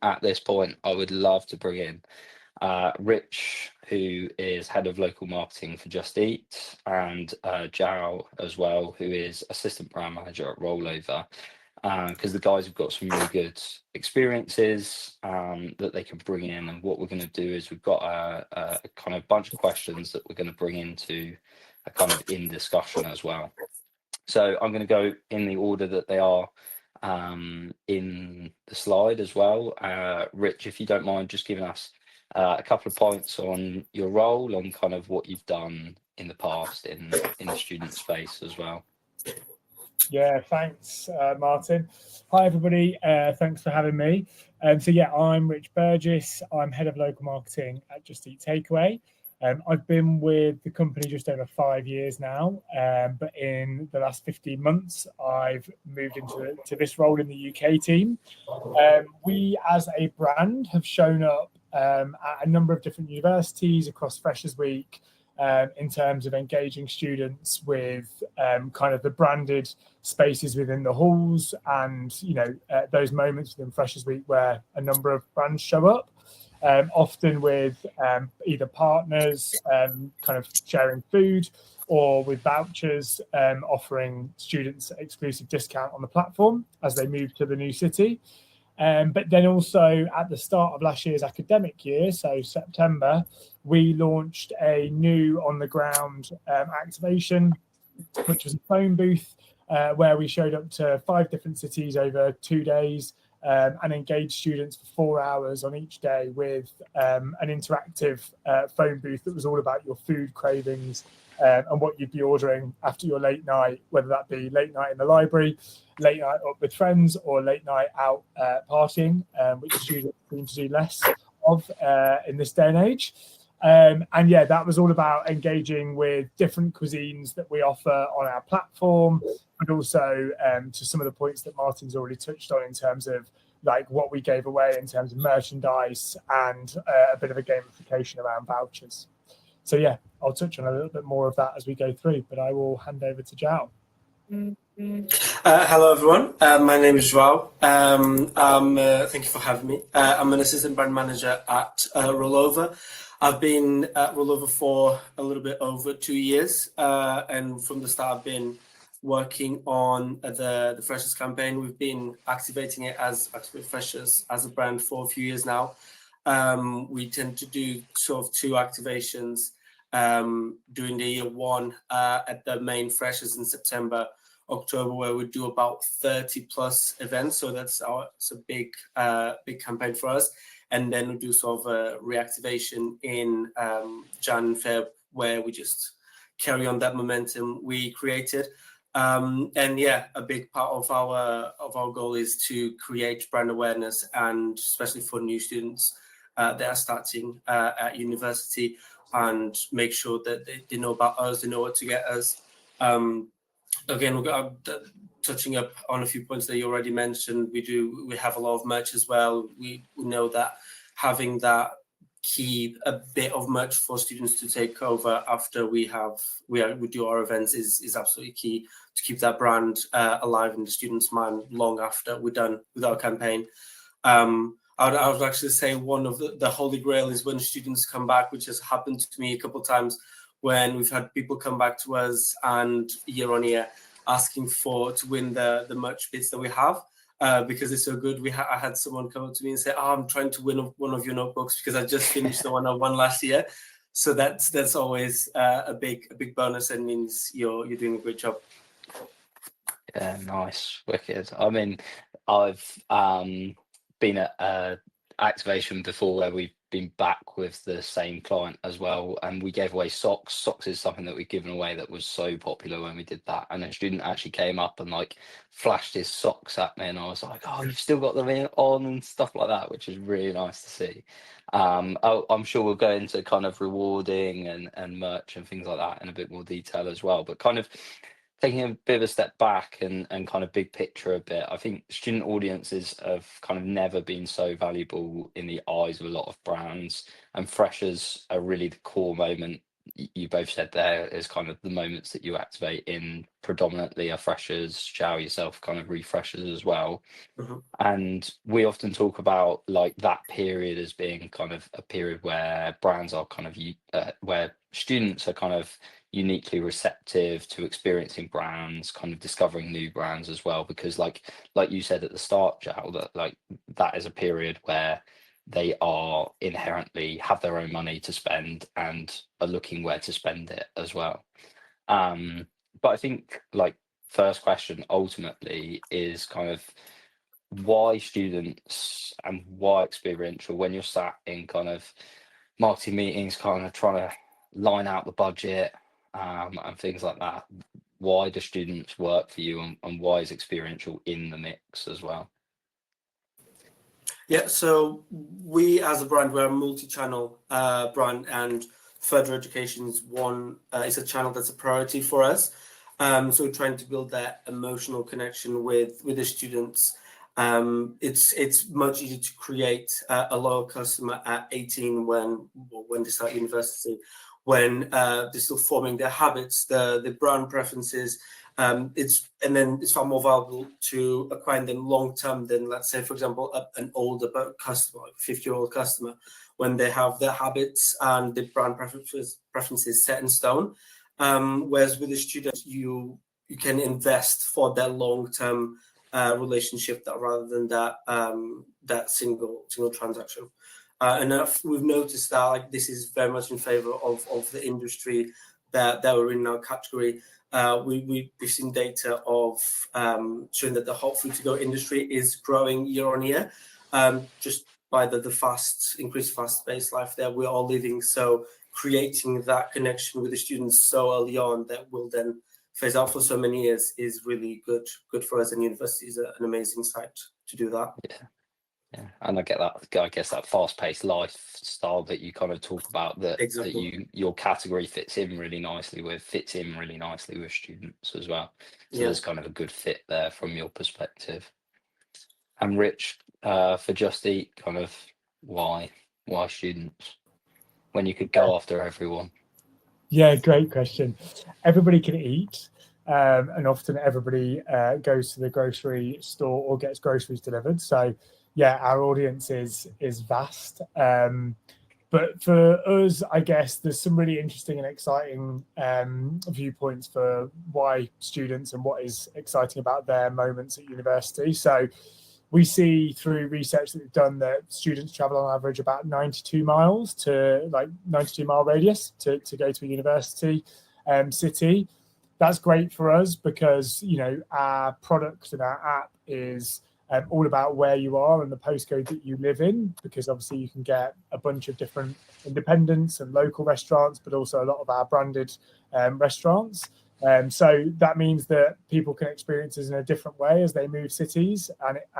at this point, I would love to bring in Rich, who is head of local marketing for Just Eat, and Jao as well, who is assistant brand manager at Rollover. Because the guys have got some really good experiences that they can bring in. And what we're going to do is we've got a kind of bunch of questions that we're going to bring into a kind of in discussion as well. So I'm going to go in the order that they are in the slide as well. Rich, if you don't mind just giving us a couple of points on your role, on kind of what you've done in the past in the student space as well. Yeah, thanks, Martin. Hi, everybody. Thanks for having me. So yeah, I'm Rich Burgess. I'm head of local marketing at Just Eat Takeaway. I've been with the company just over 5 years now, but in the last 15 months, I've moved into this role in the UK team. We, as a brand, have shown up at a number of different universities across Freshers Week, in terms of engaging students with kind of the branded spaces within the halls, and those moments within Freshers Week where a number of brands show up, often with either partners kind of sharing food, or with vouchers offering students exclusive discount on the platform as they move to the new city. But then also at the start of last year's academic year, so September, we launched a new on-the-ground activation, which was a phone booth where we showed up to 5 different cities over 2 days and engaged students for 4 hours on each day with an interactive phone booth that was all about your food cravings and what you'd be ordering after your late night, whether that be late night in the library, late night up with friends, or late night out partying, which students seem to do less of in this day and age. And yeah, that was all about engaging with different cuisines that we offer on our platform, but also to some of the points that Martin's already touched on in terms of like what we gave away in terms of merchandise and a bit of a gamification around vouchers. So yeah, I'll touch on a little bit more of that as we go through, but I will hand over to Jao. Hello, everyone. My name is Joao. Thank you for having me. I'm an assistant brand manager at Rollover. I've been at Rollover for a little bit over 2 years, and from the start, I've been working on the Freshers campaign. We've been activating it as Activate Freshers as a brand for a few years now. We tend to do sort of 2 activations during the year one at the main Freshers in September, October, where we do about 30 plus events. So it's a big campaign for us. And then we do sort of a reactivation in Jan and Feb, where we just carry on that momentum we created. And yeah, a big part of our goal is to create brand awareness, and especially for new students that are starting at university, and make sure that they know about us, they know what to get us. Again, we're touching up on a few points that you already mentioned. We have a lot of merch as well. We know that having that key a bit of merch for students to take over after we do our events is absolutely key to keep that brand alive in the students' mind long after we're done with our campaign. I would actually say one of the holy grail is when students come back, which has happened to me a couple of times, when we've had people come back to us and year on year asking to win the merch bits that we have because it's so good. I had someone come up to me and say, I'm trying to win one of your notebooks because I just finished the one I won last year. So that's always a big bonus, and means you're doing a great job. Yeah, nice, wicked. I mean, I've been at activation before where we've been back with the same client as well, and we gave away socks. Socks is something that we've given away that was so popular when we did that, and a student actually came up and like flashed his socks at me, and I was like, oh, you've still got them on and stuff like that, which is really nice to see. I'm sure we'll go into kind of rewarding and merch and things like that in a bit more detail as well, but kind of taking a bit of a step back and kind of big picture a bit, I think student audiences have kind of never been so valuable in the eyes of a lot of brands, and freshers are really the core moment you both said there is kind of the moments that you activate in predominantly are freshers, Zhao yourself kind of refreshers as well. Mhm. And we often talk about like that period as being kind of a period where brands are kind of where students are kind of uniquely receptive to experiencing brands, kind of discovering new brands as well. Because like you said at the start, Zhao, that like that is a period where they are inherently have their own money to spend and are looking where to spend it as well. But I think like first question ultimately is kind of why students and why experiential when you're sat in kind of marketing meetings, kind of trying to line out the budget and things like that. Why do students work for you and why is experiential in the mix as well? Yeah, so we as a brand, we're a multi-channel brand, and further education is is a channel that's a priority for us. So we're trying to build that emotional connection with the students. It's much easier to create a loyal customer at 18 when they start university, when they're still forming their habits, the brand preferences. It's far more valuable to acquire them long term than, let's say, for example, an older customer, like 50-year-old customer, when they have their habits and the brand preferences set in stone. Whereas with the students, you can invest for that long term relationship rather than that single transaction. And we've noticed that like this is very much in favor of the industry that we're in our category. We've seen data of showing that the hot food to go industry is growing year on year, just by the increased fast-paced life that we're all living. So creating that connection with the students so early on that will then phase out for so many years is really good for us, and university is an amazing site to do that. Yeah, and I get that. I guess that fast-paced lifestyle that you kind of talk about that Exactly. your category fits in really nicely with students as well. So there's kind of a good fit there from your perspective. And Rich, for Just Eat, kind of why students when you could go after everyone? Yeah, great question. Everybody can eat, and often everybody goes to the grocery store or gets groceries delivered. So, yeah, our audience is vast. But for us, I guess there's some really interesting and exciting viewpoints for why students and what is exciting about their moments at university. So we see through research that we've done that students travel on average about 92 miles to 92-mile radius to go to a university city. That's great for us because, our product and our app is all about where you are and the postcode that you live in, because obviously you can get a bunch of different independents and local restaurants, but also a lot of our branded restaurants. So that means that people can experience us in a different way as they move cities,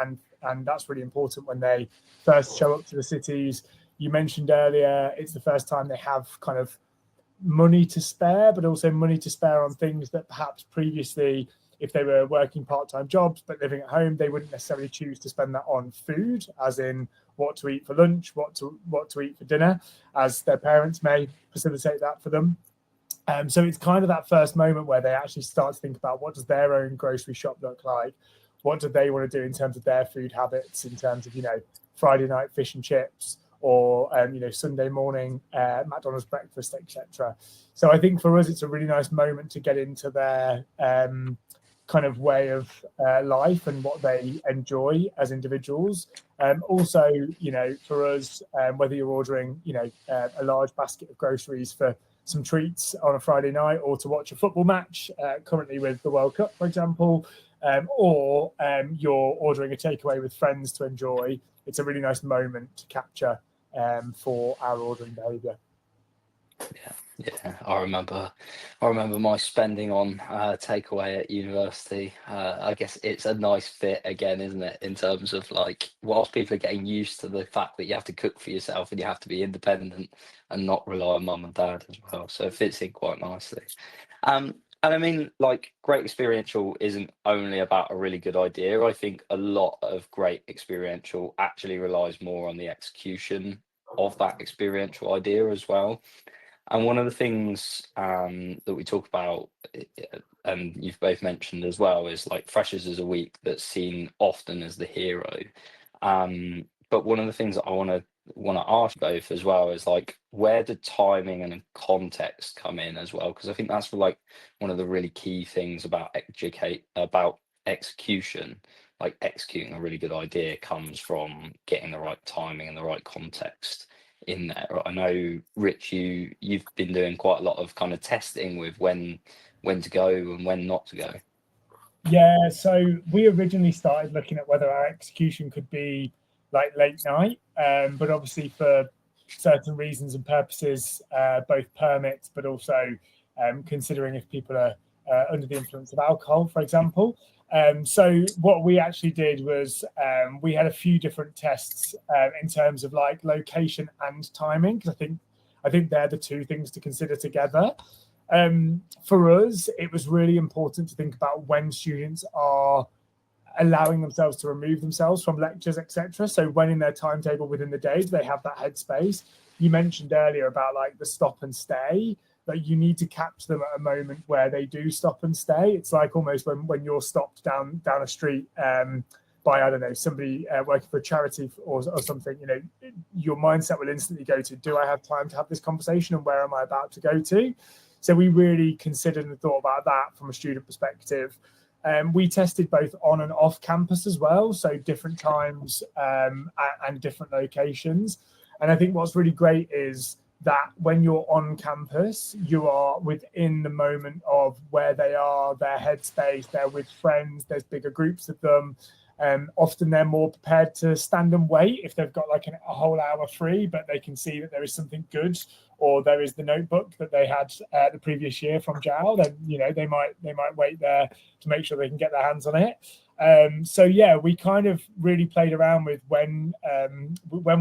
and that's really important when they first show up to the cities. You mentioned earlier it's the first time they have kind of money to spare, but also money to spare on things that perhaps previously, if they were working part-time jobs but living at home, they wouldn't necessarily choose to spend that on food, as in what to eat for lunch, what to eat for dinner, as their parents may facilitate that for them. So it's kind of that first moment where they actually start to think about what does their own grocery shop look like? What do they want to do in terms of their food habits, in terms of, Friday night fish and chips, or, Sunday morning McDonald's breakfast, etc. So I think for us, it's a really nice moment to get into their kind of way of life and what they enjoy as individuals. Also, for us, whether you're ordering, a large basket of groceries for some treats on a Friday night, or to watch a football match, currently with the World Cup, for example, or you're ordering a takeaway with friends to enjoy, it's a really nice moment to capture for our ordering behaviour. Yeah. I remember my spending on takeaway at university. I guess it's a nice fit again, isn't it? In terms of like, whilst people are getting used to the fact that you have to cook for yourself and you have to be independent and not rely on mum and dad as well, so it fits in quite nicely. And I mean, like, great experiential isn't only about a really good idea. I think a lot of great experiential actually relies more on the execution of that experiential idea as well. And one of the things that we talk about, and you've both mentioned as well, is like freshers is a week that's seen often as the hero. But one of the things that I want to ask both as well is like, where did timing and context come in as well? Because I think that's like one of the really key things about execution. Like executing a really good idea comes from getting the right timing and the right context in there. I know, Rich, you've been doing quite a lot of kind of testing with when to go and when not to go. Yeah, so we originally started looking at whether our execution could be like late night, but obviously for certain reasons and purposes, both permits, but also considering if people are under the influence of alcohol, for example. So what we actually did was we had a few different tests in terms of like location and timing, because I think they're the two things to consider together. For us, it was really important to think about when students are allowing themselves to remove themselves from lectures, etc. So when in their timetable within the day, do they have that headspace? You mentioned earlier about like the stop and stay, that you need to catch them at a moment where they do stop and stay. It's like almost when you're stopped down a street by, I don't know, somebody working for a charity or something, you know, your mindset will instantly go to, do I have time to have this conversation and where am I about to go to? So we really considered and thought about that from a student perspective. We tested both on and off campus as well, so different times and different locations. And I think what's really great is that when you're on campus, you are within the moment of where they are, their headspace, they're with friends, there's bigger groups of them. Often they're more prepared to stand and wait if they've got like a whole hour free, but they can see that there is something good, or there is the notebook that they had the previous year from JAL. Then you know they might wait there to make sure they can get their hands on it. So yeah, we kind of really played around with when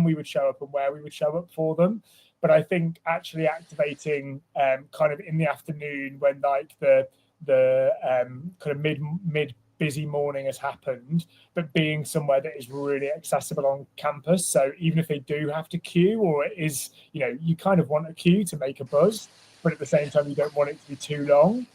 we would show up and where we would show up for them. But I think actually activating kind of in the afternoon when like the kind of mid busy morning has happened, but being somewhere that is really accessible on campus. So even if they do have to queue, or it is, you know, you kind of want a queue to make a buzz, but at the same time, you don't want it to be too long.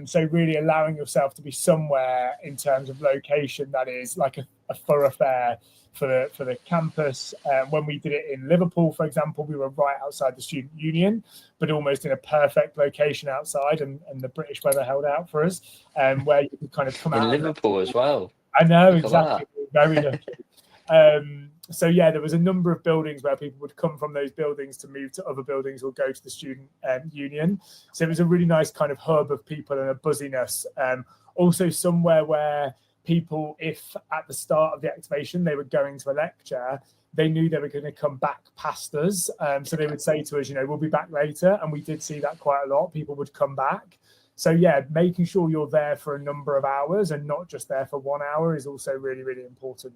So really allowing yourself to be somewhere in terms of location that is like a thoroughfare for the campus. When we did it in Liverpool, for example, we were right outside the student union, but almost in a perfect location outside, and the British weather held out for us, where you could kind of come out in Liverpool as well. I know, Look exactly. Very lucky. So yeah, there was a number of buildings where people would come from those buildings to move to other buildings or go to the student union. So it was a really nice kind of hub of people and a buzziness. Also somewhere where people, if at the start of the activation they were going to a lecture, they knew they were going to come back past us. So they would say to us, you know, we'll be back later. And we did see that quite a lot. People would come back. So yeah, making sure you're there for a number of hours and not just there for 1 hour is also really, really important.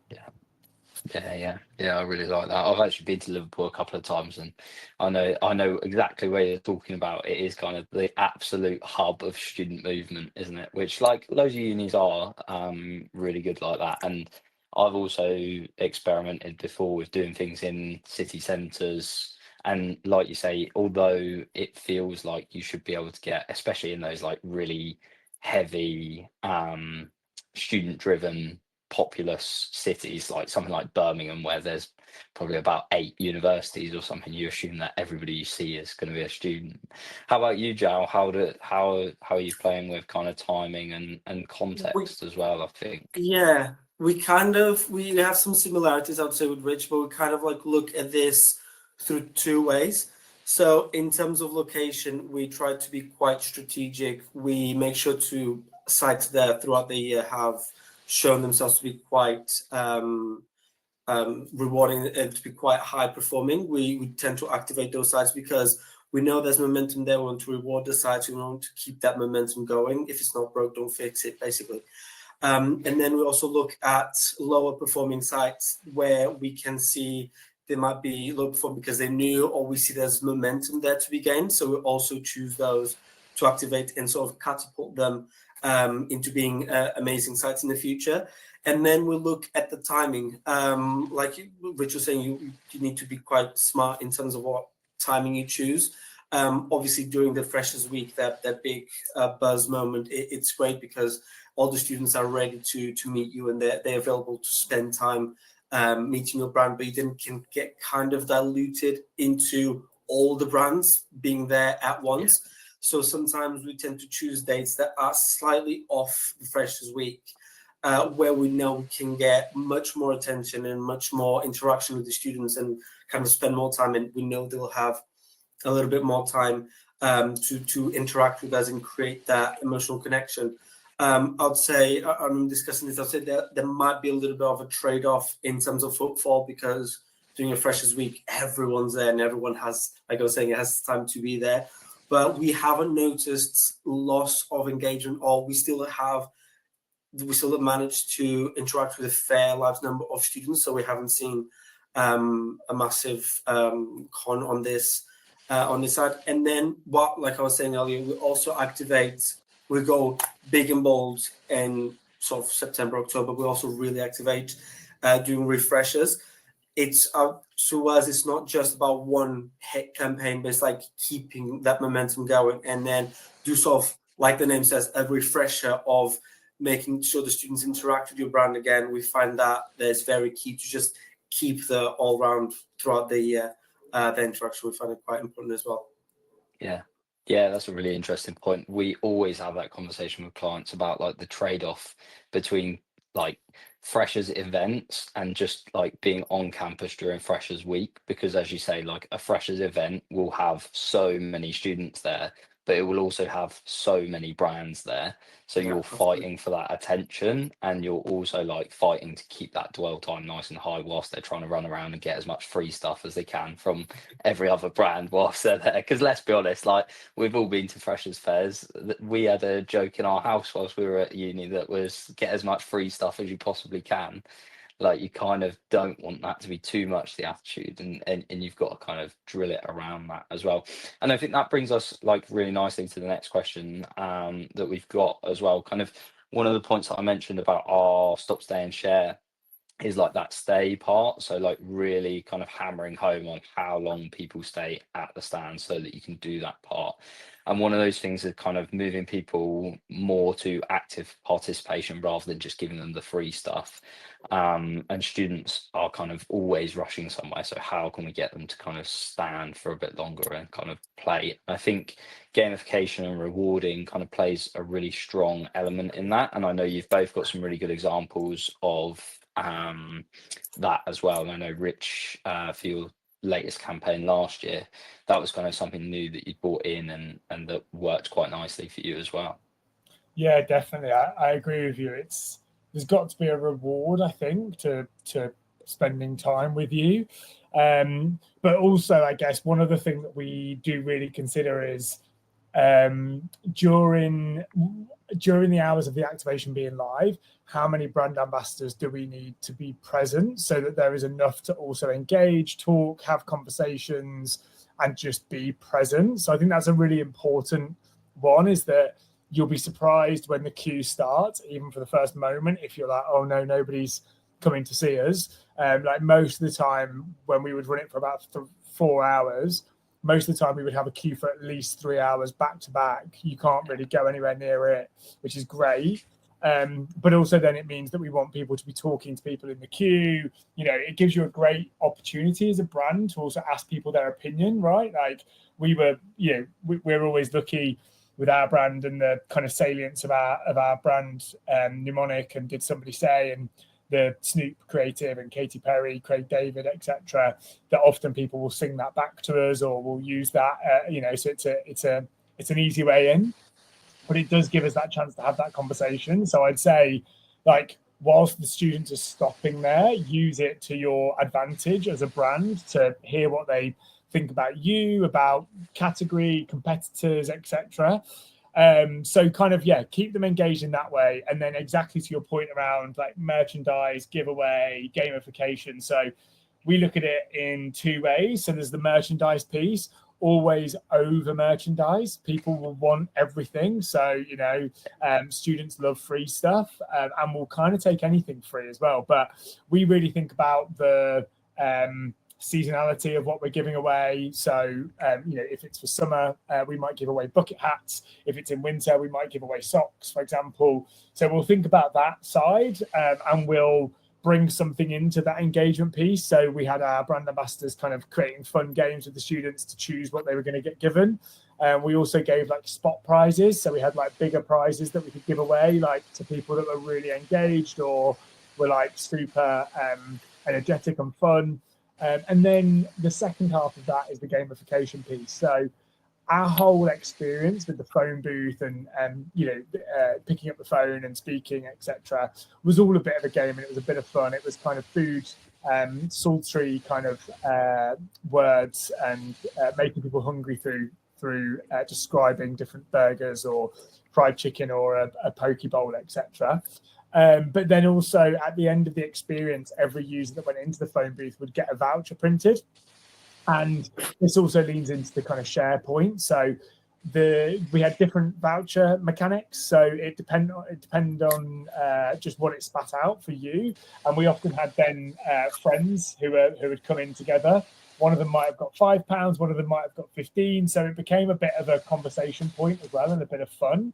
Yeah, I really like that. I've actually been to Liverpool a couple of times, and I know exactly where you're talking about. It is kind of the absolute hub of student movement, isn't it? Which like loads of unis are really good like that. And I've also experimented before with doing things in city centres. And like you say, although it feels like you should be able to get, especially in those like really heavy student-driven populous cities, like something like Birmingham, where there's probably about 8 universities or something, you assume that everybody you see is going to be a student. How about you, Jal? How are you playing with kind of timing and context as well? I think. Yeah, we have some similarities, I would say, with Rich, but we kind of like look at this through two ways. So in terms of location, we try to be quite strategic. We make sure to sites there throughout the year have shown themselves to be quite rewarding and to be quite high performing. We tend to activate those sites because we know there's momentum there. We want to reward the sites. We want to keep that momentum going. If it's not broke, don't fix it, basically. And then we also look at lower performing sites where we can see they might be low performing because they're new, or we see there's momentum there to be gained. So we also choose those to activate and sort of catapult them into being amazing sites in the future. And then we'll look at the timing. Like Rich was saying, you need to be quite smart in terms of what timing you choose. Obviously, during the Freshers Week, that big buzz moment, it's great because all the students are ready to meet you, and they're available to spend time meeting your brand, but you then can get kind of diluted into all the brands being there at once. Yeah. So sometimes we tend to choose dates that are slightly off the Freshers Week, where we know we can get much more attention and much more interaction with the students and kind of spend more time, and we know they'll have a little bit more time to interact with us and create that emotional connection. I'd say, I'm discussing this, I'd say that there might be a little bit of a trade-off in terms of footfall, because during a Freshers Week, everyone's there and everyone has, like I was saying, it has time to be there. But we haven't noticed loss of engagement, or we still have managed to interact with a fair large number of students. So we haven't seen a massive con on this side. And then what, like I was saying earlier, we also activate, we go big and bold in sort of September, October. We also really activate doing refreshers. It's to us, it's not just about one hit campaign, but it's like keeping that momentum going, and then do sort of, like the name says, a refresher of making sure the students interact with your brand again. We find that it's very key to just keep the all round throughout the interaction. We find it quite important as well. Yeah, that's a really interesting point. We always have that conversation with clients about like the trade-off between like freshers events and just like being on campus during Freshers Week, because as you say, like a freshers event will have so many students there, but it will also have so many brands there. So you're fighting for that attention, and you're also like fighting to keep that dwell time nice and high whilst they're trying to run around and get as much free stuff as they can from every other brand whilst they're there. Because let's be honest, like we've all been to freshers fairs. We had a joke in our house whilst we were at uni that was get as much free stuff as you possibly can. Like you kind of don't want that to be too much the attitude, and you've got to kind of drill it around that as well. And I think that brings us like really nicely to the next question that we've got as well. Kind of one of the points that I mentioned about our stop, stay and share is like that stay part. So like really kind of hammering home on how long people stay at the stand so that you can do that part. And one of those things is kind of moving people more to active participation rather than just giving them the free stuff. And students are kind of always rushing somewhere. So how can we get them to kind of stand for a bit longer and kind of play? I think gamification and rewarding kind of plays a really strong element in that. And I know you've both got some really good examples of that as well. And I know Rich, for your latest campaign last year, that was kind of something new that you brought in and that worked quite nicely for you as well. Yeah, definitely. I agree with you. There's got to be a reward, I think, to spending time with you. But also, I guess one other thing that we do really consider is during the hours of the activation being live, how many brand ambassadors do we need to be present so that there is enough to also engage, talk, have conversations, and just be present. So I think that's a really important one, is that you'll be surprised when the queue starts, even for the first moment, if you're like, oh no, nobody's coming to see us. Like most of the time when we would run it for about 4 hours, most of the time we would have a queue for at least 3 hours back to back. You can't really go anywhere near it, which is great. But also then it means that we want people to be talking to people in the queue. You know, it gives you a great opportunity as a brand to also ask people their opinion, right? Like we're always lucky with our brand and the kind of salience of our brand, mnemonic, and did somebody say, and the Snoop creative and Katy Perry, Craig David, etc., that often people will sing that back to us or will use that, so it's an easy way in, but it does give us that chance to have that conversation. So I'd say, like, whilst the students are stopping there, use it to your advantage as a brand to hear what they think about you, about category, competitors, etc. So kind of, keep them engaged in that way. And then exactly to your point around like merchandise, giveaway, gamification. So we look at it in 2 ways. So there's the merchandise piece, always over merchandise. People will want everything. So, students love free stuff, and will kind of take anything free as well. But we really think about the seasonality of what we're giving away. So, if it's for summer, we might give away bucket hats. If it's in winter, we might give away socks, for example. So we'll think about that side, and we'll bring something into that engagement piece. So we had our brand ambassadors kind of creating fun games with the students to choose what they were going to get given. We also gave like spot prizes. So we had like bigger prizes that we could give away, like to people that were really engaged or were like super energetic and fun. And then the second half of that is the gamification piece. So our whole experience with the phone booth and picking up the phone and speaking, etc., was all a bit of a game, and it was a bit of fun. It was kind of food, sultry kind of words, and making people hungry through describing different burgers or fried chicken or a poke bowl, etc. But then also at the end of the experience, every user that went into the phone booth would get a voucher printed. And this also leans into the kind of share point. So we had different voucher mechanics. So it depended on just what it spat out for you. And we often had then friends who would come in together. One of them might have got £5, one of them might have got 15. So it became a bit of a conversation point as well, and a bit of fun.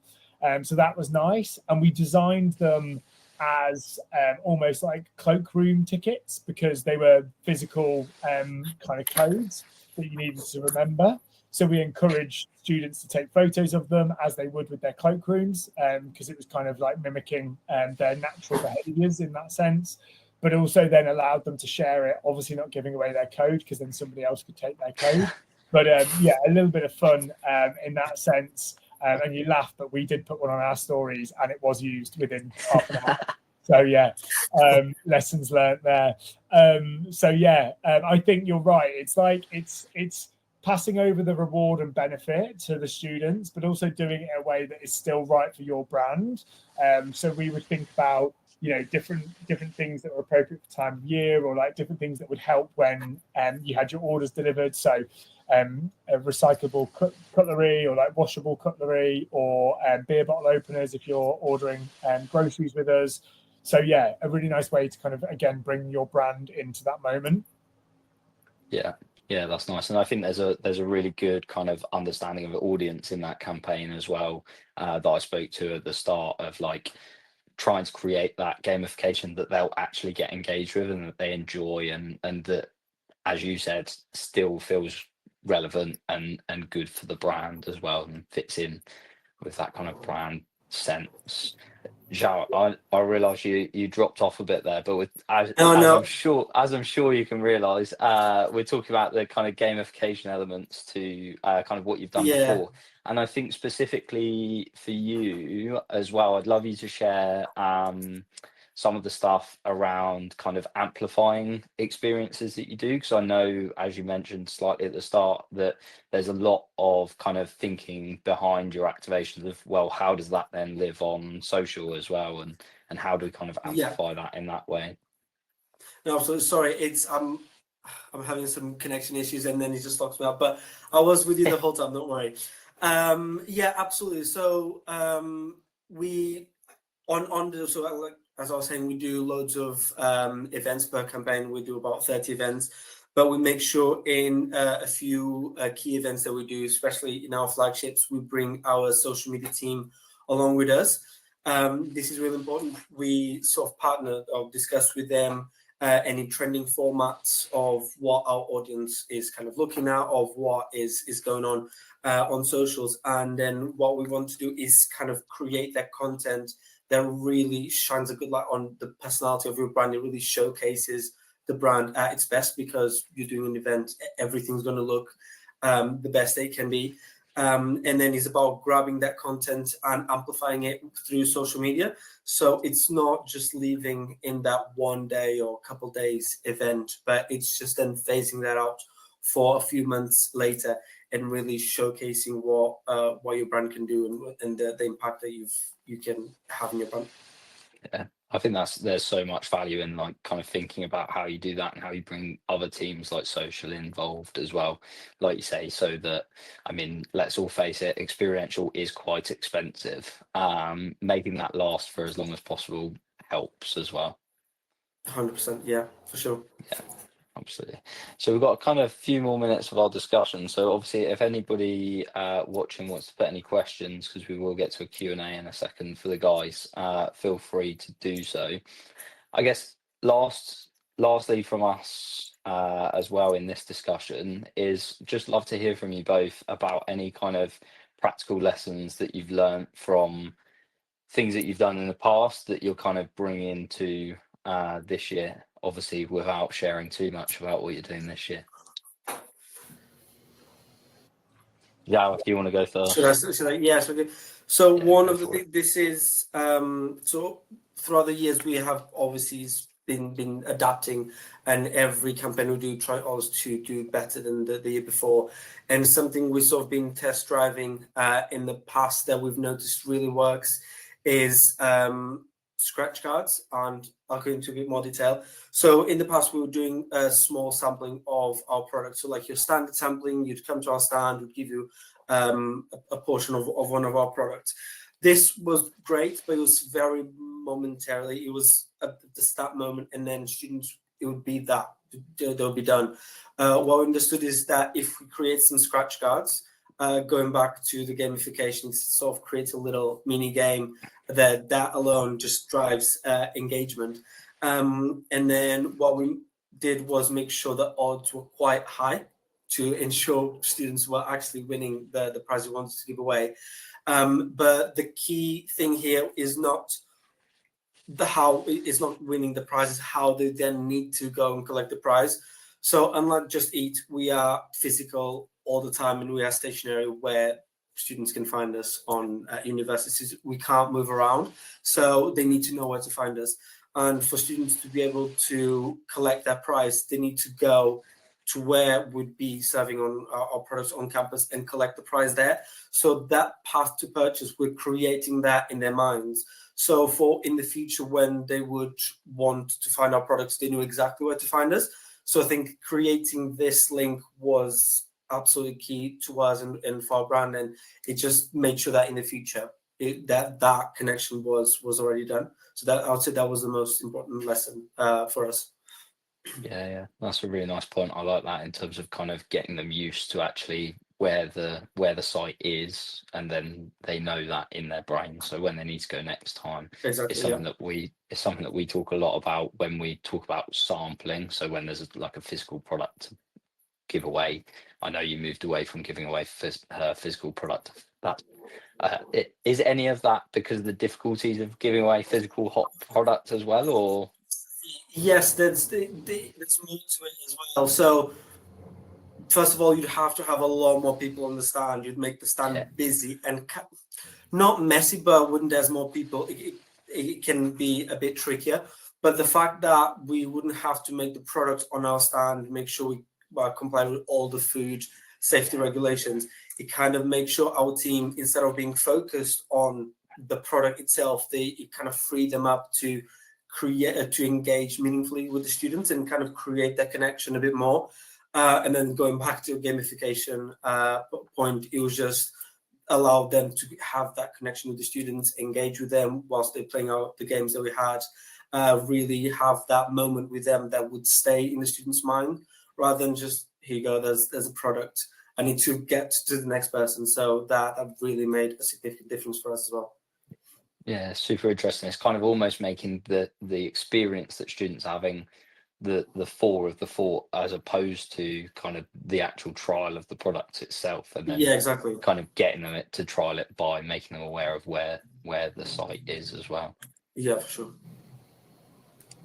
So that was nice. And we designed them as almost like cloakroom tickets, because they were physical kind of codes that you needed to remember. So we encouraged students to take photos of them as they would with their cloakrooms, because it was kind of like mimicking their natural behaviors in that sense, but also then allowed them to share it, obviously not giving away their code, because then somebody else could take their code. But a little bit of fun in that sense. And you laugh, but we did put one on our stories, and it was used within half an hour. So lessons learned there. I think you're right. It's like it's passing over the reward and benefit to the students, but also doing it in a way that is still right for your brand. So we would think about different things that were appropriate for time of year, or like different things that would help when you had your orders delivered. So recyclable cutlery, or like washable cutlery, or beer bottle openers if you're ordering groceries with us. So a really nice way to kind of, again, bring your brand into that moment. Yeah, that's nice. And I think there's a really good kind of understanding of the audience in that campaign as well, that I spoke to at the start, of like trying to create that gamification that they'll actually get engaged with and that they enjoy, and that, as you said, still feels relevant and good for the brand as well, and fits in with that kind of brand sense. Zhao, I realise you dropped off a bit there, but as I'm sure you can realise, we're talking about the kind of gamification elements to kind of what you've done before. And I think specifically for you as well, I'd love you to share some of the stuff around kind of amplifying experiences that you do, because I know, as you mentioned slightly at the start, that there's a lot of kind of thinking behind your activations of, well, how does that then live on social as well, and how do we kind of amplify that in that way? No, absolutely. Sorry, it's I'm having some connection issues, and then he just talks about. But I was with you the whole time. Don't worry. Absolutely. So as I was saying, we do loads of events per campaign. We do about 30 events, but we make sure in a few key events that we do, especially in our flagships, we bring our social media team along with us. This is really important. We sort of partner or discuss with them any trending formats of what our audience is kind of looking at, of what is going on socials. And then what we want to do is kind of create that content that really shines a good light on the personality of your brand. It really showcases the brand at its best, because you're doing an event, everything's going to look the best it can be. And then it's about grabbing that content and amplifying it through social media. So it's not just leaving in that one day or couple days event, but it's just then phasing that out for a few months later, and really showcasing what your brand can do, and the impact that you can have in your brand. Yeah, I think there's so much value in like kind of thinking about how you do that, and how you bring other teams like social involved as well, like you say, so that, I mean, let's all face it, experiential is quite expensive. Making that last for as long as possible helps as well. 100%, yeah, for sure. Yeah. Absolutely. So we've got a kind of few more minutes of our discussion. So obviously, if anybody watching wants to put any questions, because we will get to a Q&A in a second for the guys, feel free to do so. I guess lastly from us as well in this discussion is just love to hear from you both about any kind of practical lessons that you've learned from things that you've done in the past that you're kind of bringing into this year, obviously without sharing too much about what you're doing this year. Yeah, if you want to go first. Yes, okay. So Yeah, one go of the for things, this is so throughout the years we have obviously been adapting, and every campaign we do try always to do better than the year before. And something we've sort of been test driving in the past that we've noticed really works is scratch cards, and I'll go into a bit more detail. So in the past we were doing a small sampling of our products. So like your standard sampling, you'd come to our stand, we'd give you a portion of one of our products. This was great, but it was very momentarily. It was at the start moment, and then students, it would be that they'll be done. What we understood is that if we create some scratch cards, going back to the gamification, sort of creates a little mini game that alone just drives engagement. And then what we did was make sure the odds were quite high to ensure students were actually winning the prize we wanted to give away. But the key thing here is not winning the prize, is how they then need to go and collect the prize. So unlike JustEat, we are physical all the time, and we are stationary where students can find us on universities. We can't move around, so they need to know where to find us. And for students to be able to collect their prize, they need to go to where we'd be serving on our products on campus and collect the prize there. So that path to purchase, we're creating that in their minds. So for in the future, when they would want to find our products, they knew exactly where to find us. So I think creating this link was absolutely key to us and for our brand, and it just made sure that in the future that connection was already done. So that I would say that was the most important lesson for us. Yeah, that's a really nice point. I like that in terms of kind of getting them used to actually where the site is, and then they know that in their brain. So when they need to go next time, Exactly, it's something that we talk a lot about when we talk about sampling. So when there's like a physical product to give away, I know you moved away from giving away physical product. That is any of that because of the difficulties of giving away physical hot product as well, or? Yes, that's more to it as well. So first of all, you'd have to have a lot more people on the stand. You'd make the stand busy and not messy, but when there's more people, it can be a bit trickier. But the fact that we wouldn't have to make the product on our stand, make sure we comply with all the food safety regulations, it kind of makes sure our team, instead of being focused on the product itself, it kind of free them up to engage meaningfully with the students and kind of create that connection a bit more. And then going back to a gamification point, it was just allow them to have that connection with the students, engage with them whilst they're playing out the games that we had, really have that moment with them that would stay in the student's mind, rather than just, here you go, there's a product, I need to get to the next person. So that really made a significant difference for us as well. Yeah, super interesting. It's kind of almost making the experience that students are having the fore of the fort, as opposed to kind of the actual trial of the product itself, and then exactly, kind of getting them to trial it by making them aware of where the site is as well. Yeah, for sure.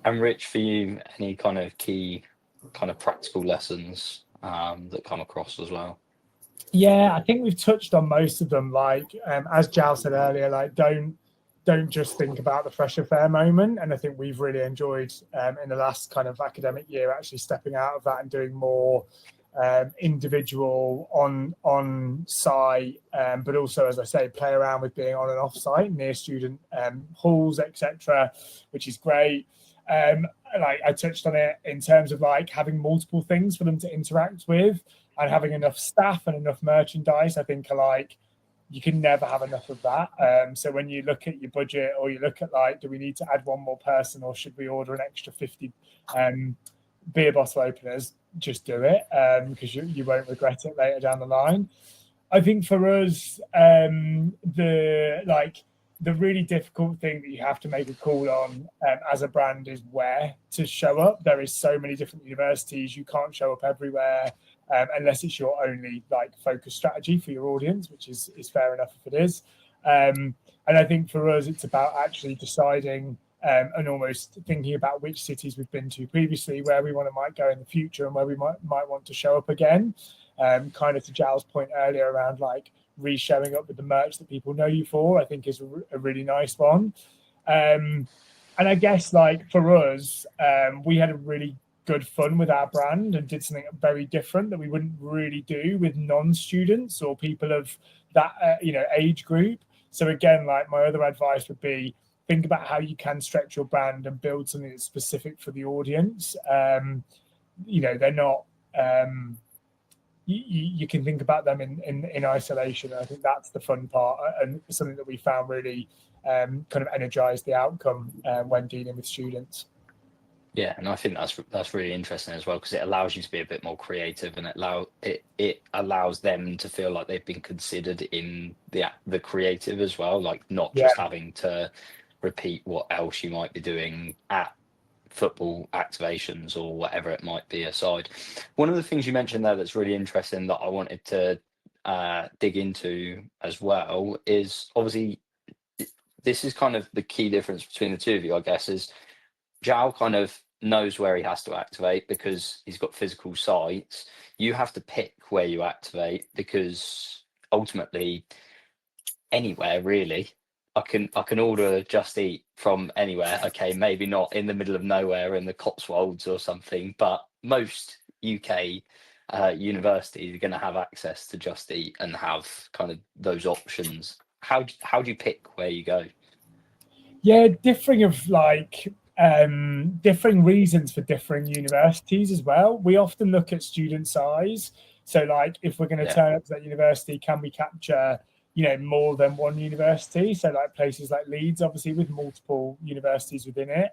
And Rich, for you, any kind of key kind of practical lessons that come across as well? Yeah, I think we've touched on most of them. Like as Jal said earlier, like don't just think about the fresh affair moment. And I think we've really enjoyed in the last kind of academic year actually stepping out of that and doing more individual on site, but also, as I say, play around with being on and off site near student halls, etc., which is great. Like I touched on it in terms of like having multiple things for them to interact with, and having enough staff and enough merchandise. I think like you can never have enough of that. So when you look at your budget, or you look at like, do we need to add one more person, or should we order an extra 50 beer bottle openers, just do it, because you won't regret it later down the line. I think for us, the really difficult thing that you have to make a call on as a brand is where to show up. There is so many different universities. You can't show up everywhere unless it's your only focus strategy for your audience, which is fair enough if it is. And I think for us, it's about actually deciding and almost thinking about which cities we've been to previously, where we might go in the future, and where we might want to show up again. Kind of to Giles' point earlier around re-showing up with the merch that people know you for, I think is a really nice one. And I guess for us, we had a really good fun with our brand and did something very different that we wouldn't really do with non-students or people of that age group. So again, my other advice would be, think about how you can stretch your brand and build something that's specific for the audience. They're not you can think about them in isolation. I think that's the fun part, and something that we found really kind of energized the outcome when dealing with students. Yeah, and I think that's really interesting as well, because it allows you to be a bit more creative, and it allows them to feel like they've been considered in the creative as well, not just having to repeat what else you might be doing at football activations or whatever it might be aside. One of the things you mentioned there that's really interesting that I wanted to dig into as well is, obviously, this is kind of the key difference between the two of you, I guess, is Jao kind of knows where he has to activate because he's got physical sites. You have to pick where you activate because ultimately anywhere really. I can order Just Eat from anywhere. Okay, maybe not in the middle of nowhere in the Cotswolds or something, but most UK universities are going to have access to Just Eat and have kind of those options. How do you pick where you go? Yeah, differing reasons for differing universities as well. We often look at student size. So if we're going to turn up to that university, can we capture more than one university? So places like Leeds, obviously, with multiple universities within it.